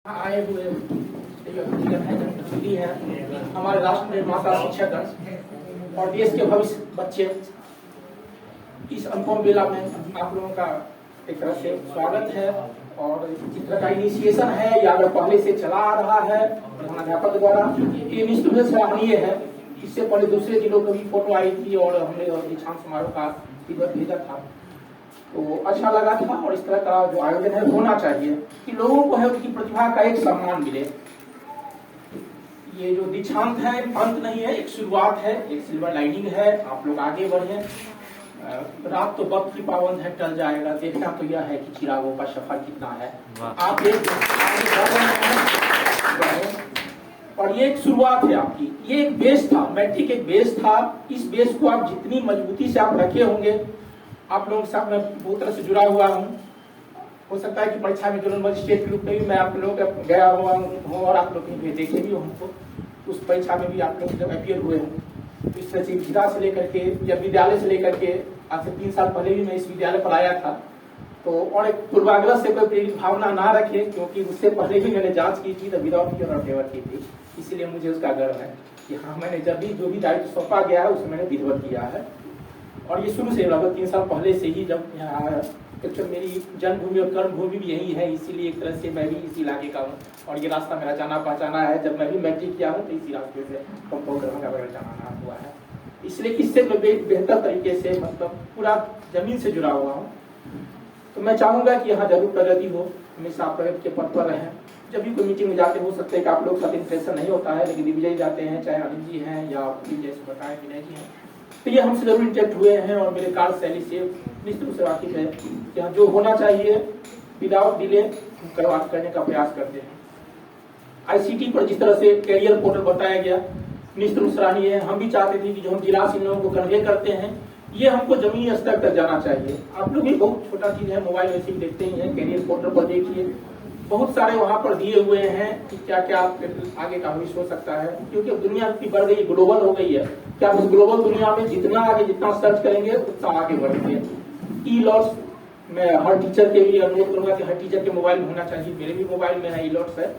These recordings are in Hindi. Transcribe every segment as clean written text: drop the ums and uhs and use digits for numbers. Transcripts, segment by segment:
आए हुए है हमारे राष्ट्र निर्माता शिक्षक और देश के भविष्य बच्चे, इस अनुपम बेला में आप लोगों का एक तरह से स्वागत है। और जिस तरह का इनिशिएशन है या अगर पहले से चला आ रहा है प्रधानाध्यापक द्वारा, ये निश्चित रूप से सराहनीय है। इससे पहले दूसरे जिलों को भी फोटो आई थी और हमने दीक्षांत समारोह का भेजा था, तो अच्छा लगा था। और इस तरह का जो आयोजन है होना चाहिए कि लोगों को है उनकी प्रतिभा का एक सम्मान मिले। ये जो दीक्षांत है अंत नहीं है, एक शुरुआत है, एक सिल्वर लाइनिंग है। आप लोग आगे बढ़े। रात तो वक्त की पाबंद है, टल जाएगा। देखना तो यह है कि चिरागों का सफर कितना है। आप और ये एक शुरुआत है आपकी। ये एक बेस था, मैट्रिक एक बेस था। इस बेस को आप जितनी मजबूती से आप रखे होंगे, आप लोगों के साथ मैं बहुत तरह से जुड़ा हुआ हूँ। हो सकता है कि परीक्षा में जोनल मजिस्ट्रेट के रूप में भी मैं आप लोगों का गया हुआ हूँ और आप लोग कहीं देखे भी हो हमको। उस परीक्षा में भी आप लोग जब अपियर हुए हैं, इस तरह से जिला से लेकर के या विद्यालय से लेकर के आज से 3 साल पहले भी मैं इस विद्यालय पर आया था। तो और एक पूर्वाग्रह से कोई प्रेरित भावना ना रखे, क्योंकि उससे पहले भी मैंने जांच की थी तो विदाउट फियर और फेवर की थी। इसलिए मुझे उसका गर्व है कि हाँ, मैंने जब भी जो भी दायित्व सौंपा गया है उसमें मैंने विधिवत किया है। और ये शुरू से लगभग 3 साल पहले से ही जब यहाँ आया, तो मेरी जन्मभूमि और कर्मभूमि भी यही है, इसीलिए एक तरह से मैं भी इसी इलाके का हूँ। और ये रास्ता मेरा जाना पहचाना है। जब मैं भी मैट्रिक किया हूँ तो इसी रास्ते से कंपाउंडर का मेरा जाना हुआ है। इसलिए इससे मैं बेहतर तरीके से मतलब पूरा जमीन से जुड़ा हुआ हूँ। तो मैं चाहूंगा कि यहाँ जरूर प्रगति हो, हमेशा प्रगति के पथ पर रहें। जब भी कोई मीटिंग में जाते हो सकते हैं कि आप लोग साथ इंप्रेशन नहीं होता है, लेकिन दिग्विजय जाते हैं, चाहे अनिल जी हैं या जैसे बताए विनय जी हैं, तो ये हमसे जरूर इंटरेक्ट हुए हैं और मेरे कार्यशैली से निश्चित रूप से वाकिफ है कि यहाँ जो होना चाहिए विदाउट डिले करने का प्रयास करते हैं। आईसीटी पर जिस तरह से कैरियर पोर्टल बताया गया, निश्चित रूप से सराहनीय है। हम भी चाहते थे कि जो हम जिला से इन लोगों को कन्वे करते हैं, ये हमको जमीनी स्तर तक जाना चाहिए। आप लोग भी बहुत छोटा चीज है, मोबाइल में सिर्फ देखते ही हैं। कैरियर पोर्टल पर देखिए, बहुत सारे वहां पर दिए हुए हैं कि क्या क्या आगे का भविष्य हो सकता है, क्योंकि दुनिया की बढ़ गई, ग्लोबल हो गई है। क्या उस ग्लोबल दुनिया में जितना आगे जितना सर्च करेंगे उतना आगे बढ़ेंगे। ई लॉट्स मैं हर टीचर के लिए अनुरोध करूंगा कि हर टीचर के मोबाइल में होना चाहिए। मेरे भी मोबाइल में है, ई लॉट्स है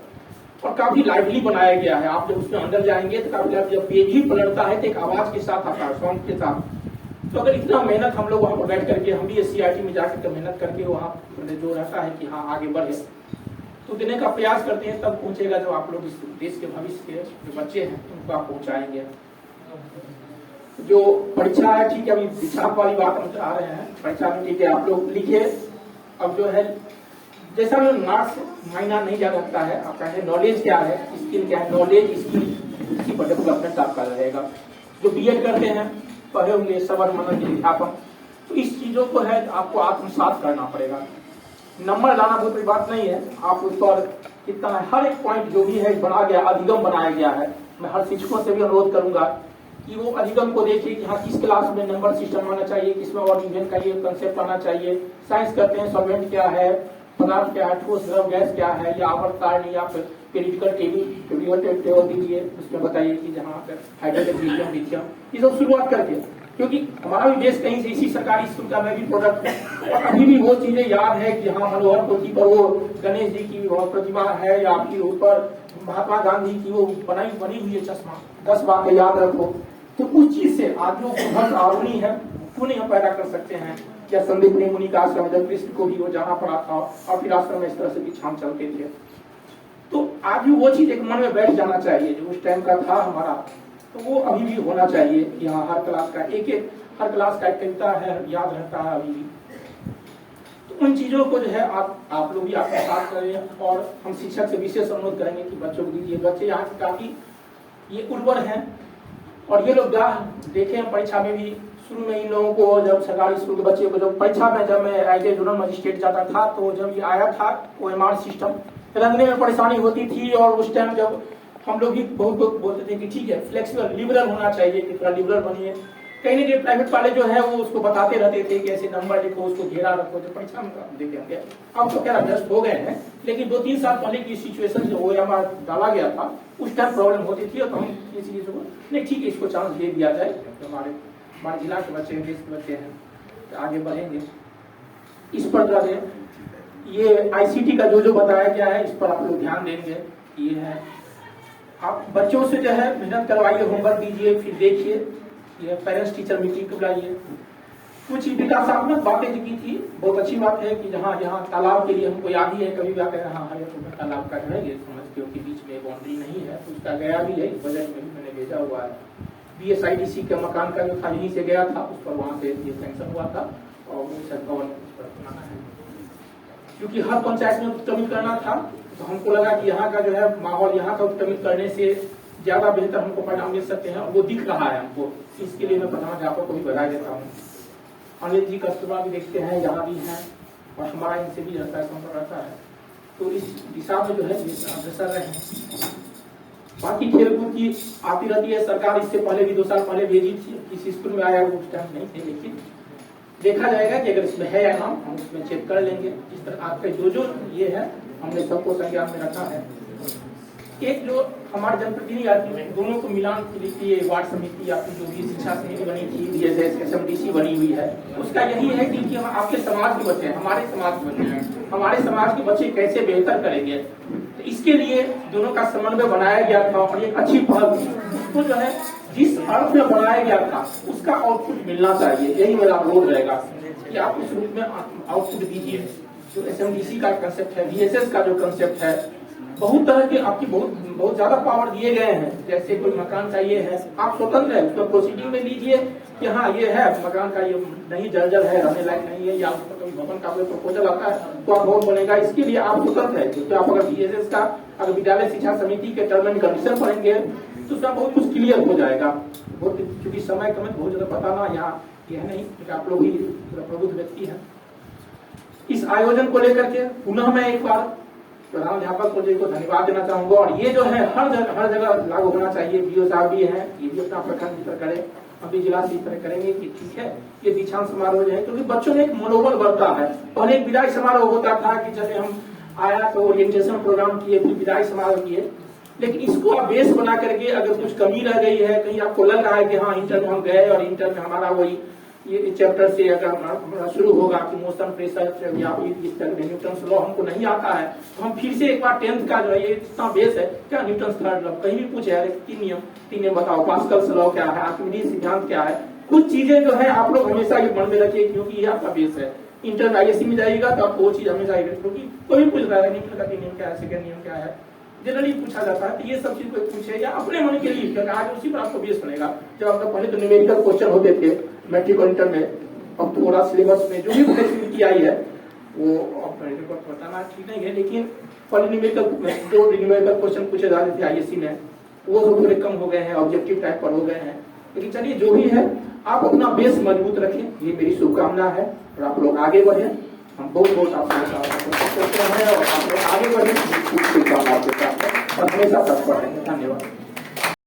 और काफी लाइवली बनाया गया है। आप जब उसमें अंदर जाएंगे तो काफी जब पेज ही पलटता है तो एक आवाज के साथ आता है, साउंड के साथ। तो अगर इतना मेहनत हम लोग वहां पर बैठ करके, हम भी SCRT में जाकर मेहनत करके वहाँ जो रहता है कि हाँ आगे बढ़े, तो देने का प्रयास करते हैं, तब पहुंचेगा जो आप लोग इस देश के भविष्य के जो बच्चे हैं उनको आप पहुंचाएंगे। जो परीक्षा है, ठीक है, अभी दीक्षांत वाली बात हम आ रहे हैं। परीक्षा में ठीक है, आप लोग लिखे। अब जो है जैसा मार्क्स मायना नहीं जा सकता है, आपका है नॉलेज क्या है, स्किल क्या है, नॉलेज स्किल इसी पर डेवलपमेंट आपका रहेगा। जो BEd करते हैं, पढ़े होंगे सबर मनन विज्ञापन, तो इस चीजों को है आपको आत्मसात करना पड़ेगा। नंबर लाना बहुत बड़ी बात नहीं है, आप उस पर कितना है, हर एक पॉइंट जो भी है बना गया, अधिगम बनाया गया है। मैं हर शिक्षकों से भी अनुरोध करूंगा कि वो अधिगम को देखिए कि हाँ किस क्लास में नंबर सिस्टम आना चाहिए, किसमें और यूनियन का ये कंसेप्ट आना चाहिए। साइंस करते हैं, सॉल्वेंट क्या है, पदार्थ क्या है, ठोस द्रव गैस क्या है, या आवर्त सारणी या फिर पेरियोडिकल टेबल दीजिए, उसमें बताइए कि जहाँ पर हाइड्रोजन लिथियम लिथियम, ये सब शुरुआत करके, क्योंकि हमारा भी देश कहीं से इसी सरकारी स्कूल का मैं भी प्रोडक्ट है और अभी भी वो चीजें याद है कि हाँ मनोहर पोथी पर वो गणेश जी की वो प्रतिभा है, या आपकी ऊपर महात्मा गांधी की वो बनी हुई है चश्मा, 10 बातें याद रखो। तो उस चीज से आदमियों को बहुत आवनी है, क्यों नहीं हम पैदा कर सकते हैं। या संदीप मुनि का आश्रम, जब कृष्ण को भी वो जाना पड़ा था और फिर आश्रम में इस तरह से दीक्षांत चलते थे, तो आज भी वो चीज एक मन में बैठ जाना चाहिए जो उस टाइम का था हमारा। तो वो अभी भी होना चाहिए कि हाँ हर क्लास का हर क्लास का एक कविता है, याद रहता है अभी भी। तो उन चीजों को जो है आप लोग भी आपके साथ करें। और हम शिक्षक से विशेष अनुरोध करेंगे कि बच्चों को दीजिए। बच्चे यहाँ के काफी ये उर्वर हैं और ये लोग देखे हैं परीक्षा में भी। शुरू में इन लोगों को जब सरकारी स्कूल के बच्चे को जब परीक्षा में जब मैं एज ए जोनल मजिस्ट्रेट जाता था, तो जब ये आया था OMR सिस्टम रखने में परेशानी होती थी। और उस टाइम जब हम लोग भी बहुत बोलते थे कि ठीक है फ्लेक्सिबल लिबरल होना चाहिए, कि थोड़ा लिबरल बनिए। कहीं ना कहीं प्राइवेट वाले जो है वो उसको बताते रहते थे कि ऐसे नंबर लिखो, उसको घेरा रखो, तो परीक्षा में देखेंगे। अब तो क्या अभ्यस्त हो गए हैं, लेकिन 2-3 साल पहले की सिचुएशन जो OMR डाला गया था उस टाइम प्रॉब्लम होती थी। और हम इस चीजों को नहीं, ठीक है, इसको चांस दे दिया जाए, क्योंकि हमारे जिला के बच्चे हैं, देश के बच्चे हैं, तो आगे बढ़ेंगे। इस पर ये आईसीटी का जो बताया गया है इस पर आप लोग ध्यान देंगे। ये है, आप बच्चों से जो है मेहनत करवाइए, होमवर्क दीजिए, फिर देखिए। ये पेरेंट्स टीचर मीटिंग बुलाइए। कुछ विकासात्मक बातें जो की थी, बहुत अच्छी बात है कि जहाँ जहाँ तालाब के लिए हमको याद ही है, कभी भी आते हैं हाँ तालाब का जो है ये समझते हो कि बीच में बाउंड्री नहीं है, तो उसका गया भी है, बजट में भी मैंने भेजा हुआ है। BSIDC का मकान का जो था यहीं से गया था, उस पर वहाँ से ये सैंक्शन हुआ था और वो भवन उस पर बनाना है। क्योंकि हर पंचायत में उत्क्रमित करना था, तो हमको लगा कि यहाँ का जो है माहौल, यहाँ का उत्क्रमित करने से ज्यादा बेहतर हमको परिणाम मिल सकते हैं, और वो दिख रहा है हमको। इसके लिए मैं प्रधानाध्यापक को भी बधाई देता हूँ। अनिल जी कस्तूरबा भी देखते हैं, यहाँ भी हैं, और हमारा इनसे भी रहता है, संपर्क रहता है, तो इस दिशा में जो है अग्रसर रहे। बाकी खेलकूद की आती रहती है, सरकार इससे पहले भी 2 साल पहले भेजी थी, किसी स्कूल में आया उस टाइम नहीं थे, लेकिन देखा जाएगा कि अगर इसमें है या नाम, हम उसमें चेक कर लेंगे। इस तरह आपके जो ये है हमने सबको संज्ञान में रखा है। एक जो हमारे जनप्रतिनिधि आती है, दोनों को मिलान के लिए वार्ड समिति या जो भी शिक्षा समिति बनी थी, DSS SMDC बनी हुई है, उसका यही है कि हम आपके समाज के बच्चे हैं, हमारे समाज के बच्चे हैं, हमारे समाज के बच्चे कैसे बेहतर करेंगे, तो इसके लिए दोनों का समन्वय बनाया गया था। और एक अच्छी पहल थी, उसको जो है जिस अर्थ में बनाया गया था उसका आउटपुट मिलना चाहिए, यही मेरा अनुरोध रहेगा कि आप उस रूप में आउटपुट दीजिए। जो SMDC का कंसेप्ट है, DSS का जो कंसेप्ट है, बहुत तरह के आपकी बहुत ज्यादा पावर दिए गए हैं। जैसे कोई मकान चाहिए है, आप स्वतंत्र है, उसमें प्रोसीडिंग में लीजिए कि हाँ ये है मकान का, ये नहीं जर्जर है, रहने लायक नहीं है, या उसमें कोई भवन का कोई प्रपोजल आता है तो आप भवन बनेगा, इसके लिए आप स्वतंत्र है। क्योंकि आप अगर DSS का अगर विद्यालय शिक्षा समिति के टर्म एंड कंडीशन पढ़ेंगे तो उसका बहुत कुछ क्लियर हो जाएगा। क्योंकि समय कम बहुत ज्यादा बताना यहाँ यह नहीं, क्योंकि आप लोग ही प्रबुद्ध व्यक्ति है। इस आयोजन को लेकर के पुनः मैं एक बार प्रधानाध्यापक को धन्यवाद देना चाहूंगा। और ये जो है हर जगह लागू होना चाहिए। BO साहब भी हैं, ये भी अपना प्रखंड की तरह करें, हम भी जिला से इस तरह करेंगे कि ठीक है ये दीक्षांत समारोह जो है, क्योंकि बच्चों में एक मनोबल बढ़ता है। पहले एक विदाई समारोह होता था कि जब हम आया तो ओरिएंटेशन प्रोग्राम किए, फिर विदाई समारोह किए, लेकिन इसको आप बेस बना करके अगर कुछ कमी रह गई है, कहीं आपको लग रहा है कि हाँ इंटर में हम गए और इंटर में हमारा वही ये चैप्टर से अगर हमारा शुरू होगा कि मोशन प्रेशर या इस तरह न्यूटन्स लॉ हमको नहीं आता है, तो हम फिर से एक बार 10th का जो है ये इतना बेस है क्या, न्यूटन्स थर्ड लॉ कहीं भी पूछे है, 3 नियम बताओ, पास्कल्स लॉ क्या है, आर्किमिडीज सिद्धांत क्या है, कुछ चीजें जो है आप लोग हमेशा ये मन में रखिए, क्योंकि ये आपका बेस है। इंटर ISC में जाएगा तो आपको वो चीज हमेशा आएगी, क्योंकि कोई भी पूछ रहा है न्यूटन का नियम क्या है, सेकंड नियम क्या है, जनरली पूछा जाता है। तो ये सब चीज कोई पूछे या अपने मन के लिए, क्योंकि आज उसी पर आपको बेस बनेगा। जब आपका पहले तो न्यूमेरिकल क्वेश्चन होते थे मैट्रिक और इंटर में, अब थोड़ा सिलेबस में जो भी फ्लेक्सिबिलिटी आई है वो अब बताना ठीक नहीं है, लेकिन पहले न्यूमेरिकल क्वेश्चन पूछे जाते थे ISC में, वो सब थोड़े कम हो गए हैं, ऑब्जेक्टिव टाइप पर हो गए हैं। लेकिन चलिए जो भी है आप अपना बेस मजबूत रखें, ये मेरी शुभकामना है। और आप लोग आगे बढ़े, हम बहुत आपको करते हैं और आप लोग आगे बढ़े, शुभकामना आपके साथ और हमेशा तत्पर रहेंगे। धन्यवाद।